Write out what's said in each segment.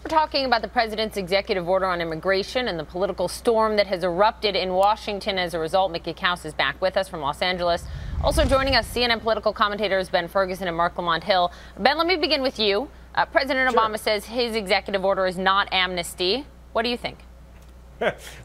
We're talking about the president's executive order on immigration and the political storm that has erupted in Washington as a result. Mickey Kaus is back with us from Los Angeles. Also joining us, CNN political commentators Ben Ferguson and Marc Lamont Hill. Ben, let me begin with you. President Obama says his executive order is not amnesty. What do you think?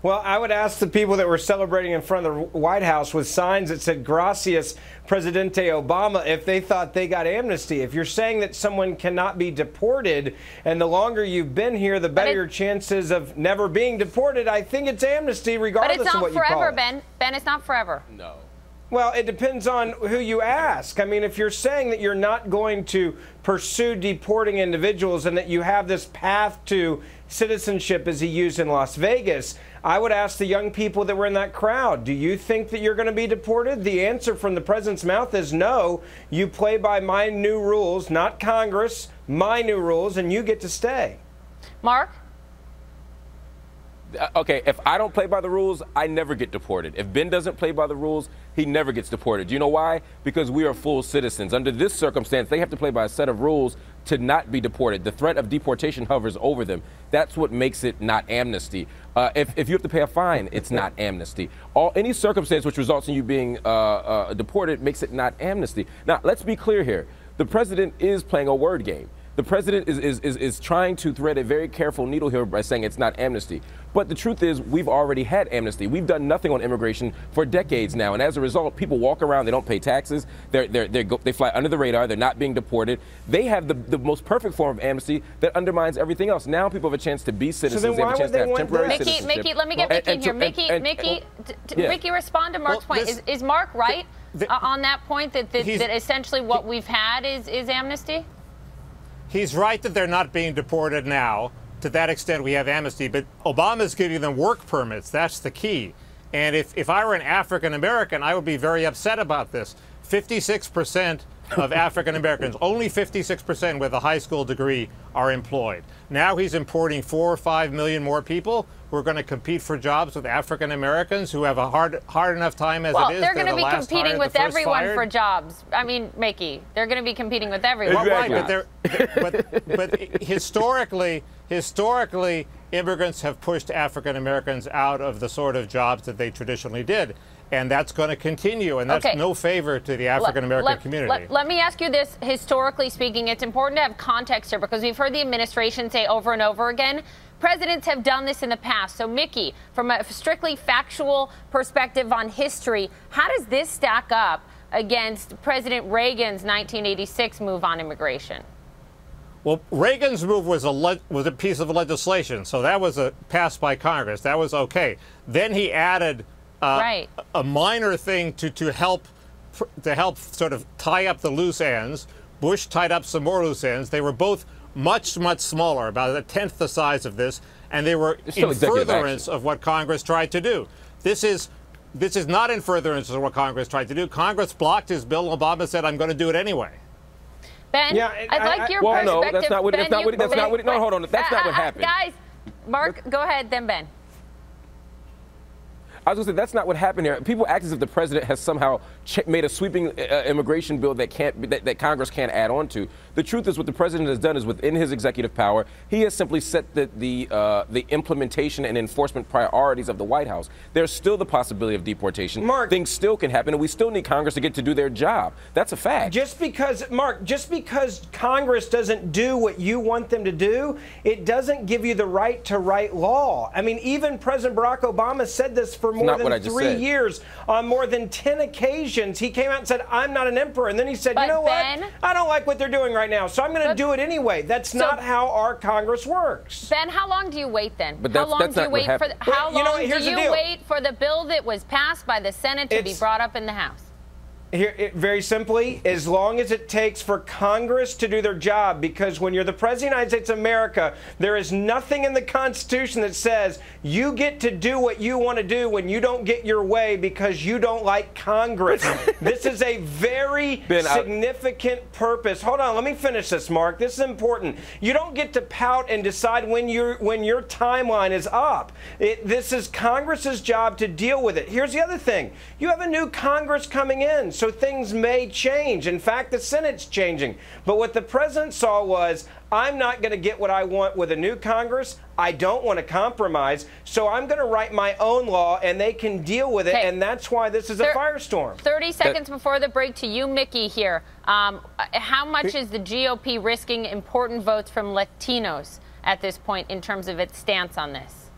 Well, I would ask the people that were celebrating in front of the White House with signs that said Gracias Presidente Obama if they thought they got amnesty. If you're saying that someone cannot be deported and the longer you've been here, the better your chances of never being deported, I think it's amnesty regardless of what you call it. But it's not forever, Ben. Ben, it's not forever. No. Well, it depends on who you ask. I mean, if you're saying that you're not going to pursue deporting individuals and that you have this path to citizenship as he used in Las Vegas, I would ask the young people that were in that crowd, do you think that you're going to be deported? The answer from the president's mouth is no. You play by my new rules, not Congress, my new rules, and you get to stay. Marc? Okay, if I don't play by the rules, I never get deported. If Ben doesn't play by the rules, he never gets deported. Do you know why? Because we are full citizens. Under this circumstance, they have to play by a set of rules to not be deported. The threat of deportation hovers over them. That's what makes it not amnesty. If you have to pay a fine, it's not amnesty. Any circumstance which results in you being deported makes it not amnesty. Now, let's be clear here. The president is playing a word game. The president is trying to thread a very careful needle here by saying it's not amnesty. But the truth is, we've already had amnesty. We've done nothing on immigration for decades now. And as a result, people walk around, they don't pay taxes, they fly under the radar, they're not being deported. They have the most perfect form of amnesty that undermines everything else. Now people have a chance to be citizens. So then why would they want temporary this? citizenship. Mickey, let me get Mickey in here. Mickey, respond to Marc's point. Is Marc right on that point, that essentially what we've had is amnesty? He's right that they're not being deported now. To that extent, we have amnesty. But Obama's giving them work permits. That's the key. And if I were an African American, I would be very upset about this. 56% of African Americans, only 56% with a high school degree, are employed. Now he's importing 4 or 5 million more people who are going to compete for jobs with African Americans who have a hard enough time as it is. Well, they're going to be competing with everyone for jobs. I mean, Mickey, they're going to be competing with everyone. Exactly. Right, but historically, immigrants have pushed African Americans out of the sort of jobs that they traditionally did. And that's going to continue, and that's no favor to the African-American community. Let me ask you this. Historically speaking, it's important to have context here because we've heard the administration say over and over again, presidents have done this in the past. So, Mickey, from a strictly factual perspective on history, how does this stack up against President Reagan's 1986 move on immigration? Well, Reagan's move was a piece of legislation, so that was passed by Congress. That was okay. Then he added a minor thing to help sort of tie up the loose ends. Bush tied up some more loose ends. They were both much smaller, about a tenth the size of this, and they were in furtherance of what Congress tried to do. This is not in furtherance of what Congress tried to do. Congress blocked his bill. Obama said, "I'm going to do it anyway." Ben, I'd like your perspective. Well, no, that's not what no, hold on. That's not what happened. Guys, Marc, go ahead, then Ben. I was going to say, that's not what happened here. People act as if the president has somehow made a sweeping immigration bill that Congress can't add on to. The truth is what the president has done is within his executive power, he has simply set the implementation and enforcement priorities of the White House. There's still the possibility of deportation. Marc, things still can happen, and we still need Congress to get to do their job. That's a fact. Marc, just because Congress doesn't do what you want them to do, it doesn't give you the right to write law. I mean, even President Barack Obama said this for more than 3 years. On more than 10 occasions, he came out and said, "I'm not an emperor." And then he said, "You know what? I don't like what they're doing right now, so I'm going to do it anyway." That's not how our Congress works. Ben, how long do you wait then? But how long do you wait for wait for the bill that was passed by the Senate to be brought up in the House? Very simply, as long as it takes for Congress to do their job, because when you're the President of the United States of America, there is nothing in the Constitution that says you get to do what you want to do when you don't get your way because you don't like Congress. This is a very significant purpose. Hold on, let me finish this, Marc. This is important. You don't get to pout and decide when your timeline is up. This is Congress's job to deal with it. Here's the other thing. You have a new Congress coming in. So things may change. In fact, the Senate's changing. But what the president saw was, I'm not going to get what I want with a new Congress. I don't want to compromise. So I'm going to write my own law, and they can deal with it. Okay. And that's why this is a firestorm. 30 seconds before the break to you, Mickey, here. How much is the GOP risking important votes from Latinos at this point in terms of its stance on this?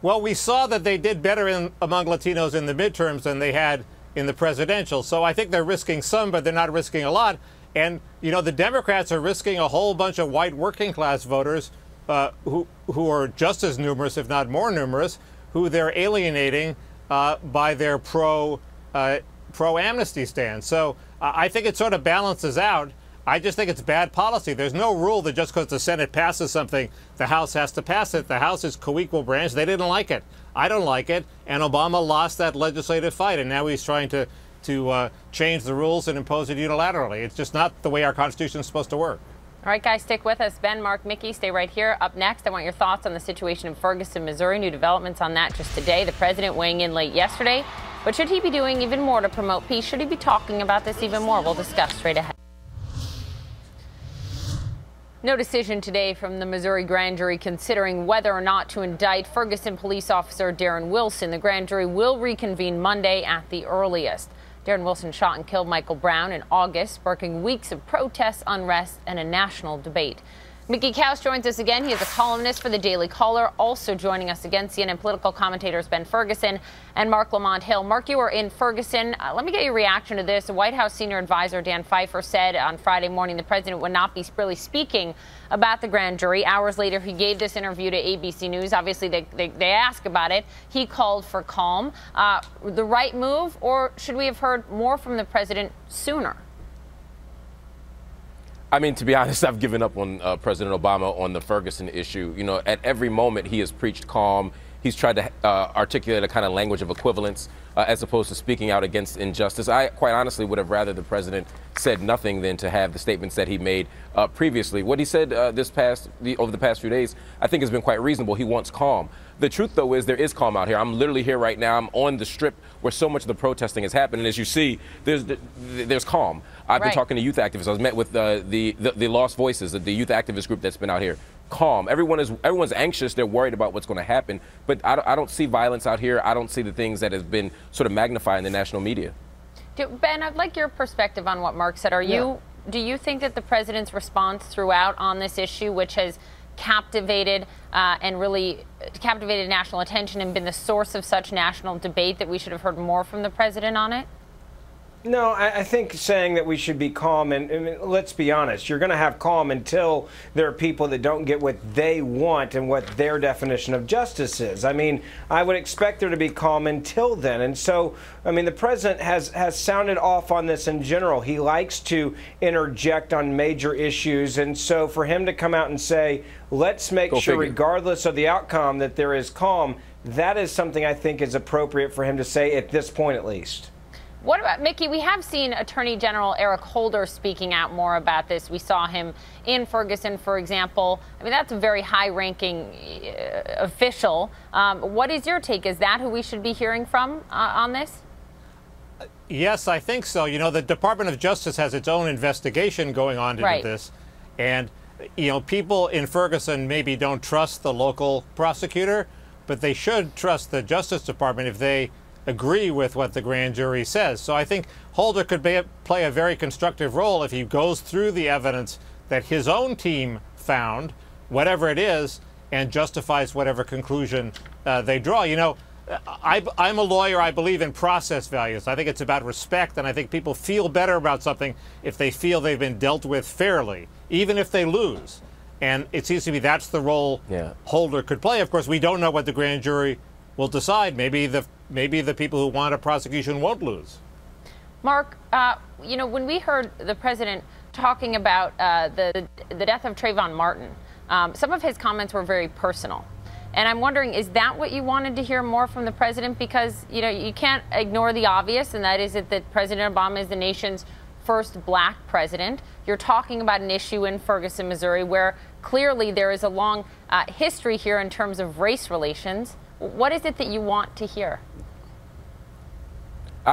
Well, we saw that they did better among Latinos in the midterms than they had in the presidential. So I think they're risking some, but they're not risking a lot. And, you know, the Democrats are risking a whole bunch of white working class voters who are just as numerous, if not more numerous, who they're alienating by their pro-amnesty stand. So I think it sort of balances out. I just think it's bad policy. There's no rule that just because the Senate passes something, the House has to pass it. The House is co-equal branch. They didn't like it. I don't like it. And Obama lost that legislative fight, and now he's trying to change the rules and impose it unilaterally. It's just not the way our Constitution is supposed to work. All right, guys, stick with us. Ben, Mark, Mickey, stay right here. Up next, I want your thoughts on the situation in Ferguson, Missouri. New developments on that just today. The president weighing in late yesterday. But should he be doing even more to promote peace? Should he be talking about this even more? We'll discuss straight ahead. No decision today from the Missouri grand jury considering whether or not to indict Ferguson police officer Darren Wilson. The grand jury will reconvene Monday at the earliest. Darren Wilson shot and killed Michael Brown in August, sparking weeks of protests, unrest, and a national debate. Mickey Kaus joins us again. He is a columnist for the Daily Caller. Also joining us again, CNN political commentators Ben Ferguson and Marc Lamont Hill. Mark, you were in Ferguson. Let me get your reaction to this. The White House senior advisor Dan Pfeiffer said on Friday morning the president would not be really speaking about the grand jury. Hours later, he gave this interview to ABC News. Obviously, they asked about it. He called for calm. The right move, or should we have heard more from the president sooner? I mean, to be honest, I've given up on President Obama on the Ferguson issue. You know, at every moment he has preached calm. He's tried to articulate a kind of language of equivalence as opposed to speaking out against injustice. I quite honestly would have rather the president said nothing than to have the statements that he made previously. What he said over the past few days, I think has been quite reasonable. He wants calm. The truth, though, is there is calm out here. I'm literally here right now. I'm on the strip where so much of the protesting has happened. And as you see, there's calm. I've been talking to youth activists. I was met with the Lost Voices, the youth activist group that's been out here. Calm. Everyone's anxious. They're worried about what's going to happen. But I don't see violence out here. I don't see the things that have been sort of magnified in the national media. Ben, I'd like your perspective on what Mark said. Do you think that the president's response throughout on this issue, which has captivated and really captivated national attention and been the source of such national debate, that we should have heard more from the president on it? No, I think saying that we should be calm, and let's be honest, you're going to have calm until there are people that don't get what they want and what their definition of justice is. I mean, I would expect there to be calm until then. And so, I mean, the president has sounded off on this in general. He likes to interject on major issues. And so for him to come out and say, let's make sure, regardless of the outcome, that there is calm, that is something I think is appropriate for him to say at this point, at least. What about, Mickey, we have seen Attorney General Eric Holder speaking out more about this. We saw him in Ferguson, for example. I mean, that's a very high-ranking official. What is your take? Is that who we should be hearing from on this? Yes, I think so. You know, the Department of Justice has its own investigation going on into this. And, you know, people in Ferguson maybe don't trust the local prosecutor, but they should trust the Justice Department if they agree with what the grand jury says. So I think Holder could play a very constructive role if he goes through the evidence that his own team found, whatever it is, and justifies whatever conclusion they draw. You know, I'm a lawyer. I believe in process values. I think it's about respect, and I think people feel better about something if they feel they've been dealt with fairly, even if they lose. And it seems to me that's the role Holder could play. Of course, we don't know what the grand jury will decide. Maybe the people who want a prosecution won't lose. Mark, you know, when we heard the president talking about the death of Trayvon Martin, some of his comments were very personal. And I'm wondering, is that what you wanted to hear more from the president? Because, you know, you can't ignore the obvious, and that is that President Obama is the nation's first black president. You're talking about an issue in Ferguson, Missouri, where clearly there is a long history here in terms of race relations. What is it that you want to hear?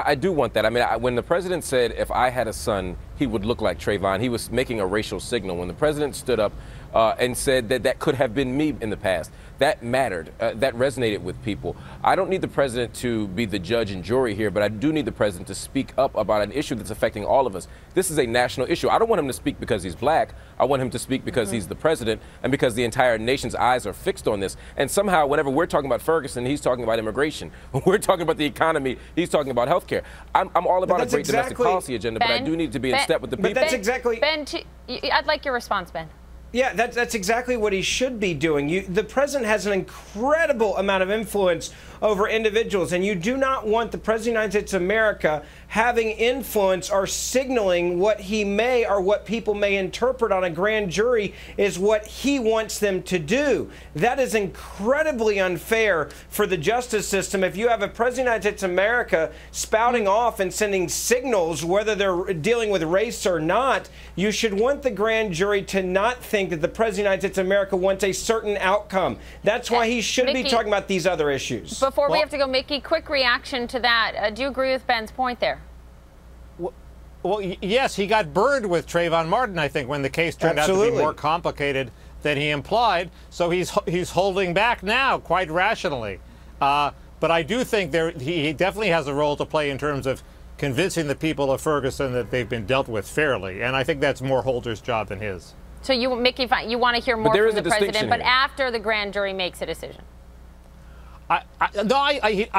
I do want that. I mean, when the president said if I had a son, he would look like Trayvon, he was making a racial signal. When the president stood up and said that that could have been me in the past, that mattered. That resonated with people. I don't need the president to be the judge and jury here, but I do need the president to speak up about an issue that's affecting all of us. This is a national issue. I don't want him to speak because he's black. I want him to speak because he's the president and because the entire nation's eyes are fixed on this. And somehow, whenever we're talking about Ferguson, he's talking about immigration. When we're talking about the economy, he's talking about health care. I'm all about a great domestic policy agenda, but I do need to be in step with the people. But that's exactly... Ben, I'd like your response, Ben. Yeah, that's exactly what he should be doing. The president has an incredible amount of influence over individuals, and you do not want the president of the United States of America having influence or signaling what he may or what people may interpret on a grand jury is what he wants them to do. That is incredibly unfair for the justice system. If you have a president of the United States of America spouting off and sending signals, whether they're dealing with race or not, you should want the grand jury to not think that the president of the United States of America wants a certain outcome. That's why he should be talking about these other issues. Before we have to go, Mickey, quick reaction to that. Do you agree with Ben's point there? Well, yes, he got burned with Trayvon Martin, I think, when the case turned out to be more complicated than he implied. So he's holding back now, quite rationally. But I do think he definitely has a role to play in terms of convincing the people of Ferguson that they've been deelt with fairly. And I think that's more Holder's job than his. So you, Mickey, you want to hear more from the president, but after the grand jury makes a decision. I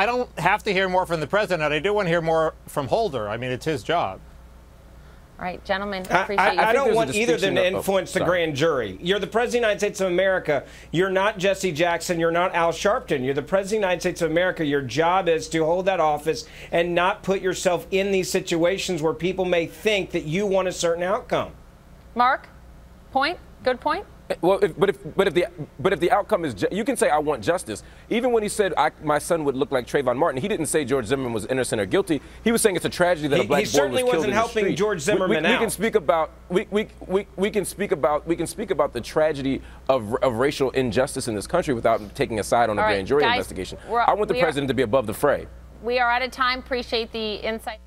don't have to hear more from the president. I do want to hear more from Holder. I mean, it's his job. All right, gentlemen, I appreciate you. I don't want either of them to influence the grand jury. You're the president of the United States of America. You're not Jesse Jackson. You're not Al Sharpton. You're the president of the United States of America. Your job is to hold that office and not put yourself in these situations where people may think that you want a certain outcome. Marc, point? Good point? Well, but if the outcome is, you can say I want justice. Even when he said my son would look like Trayvon Martin, he didn't say George Zimmerman was innocent or guilty. He was saying it's a tragedy that a black boy was killed in the street. He certainly wasn't helping George Zimmerman out. We can speak about we can speak about the tragedy of racial injustice in this country without taking a side on a grand jury investigation. I want the president to be above the fray. We are out of time. Appreciate the insight.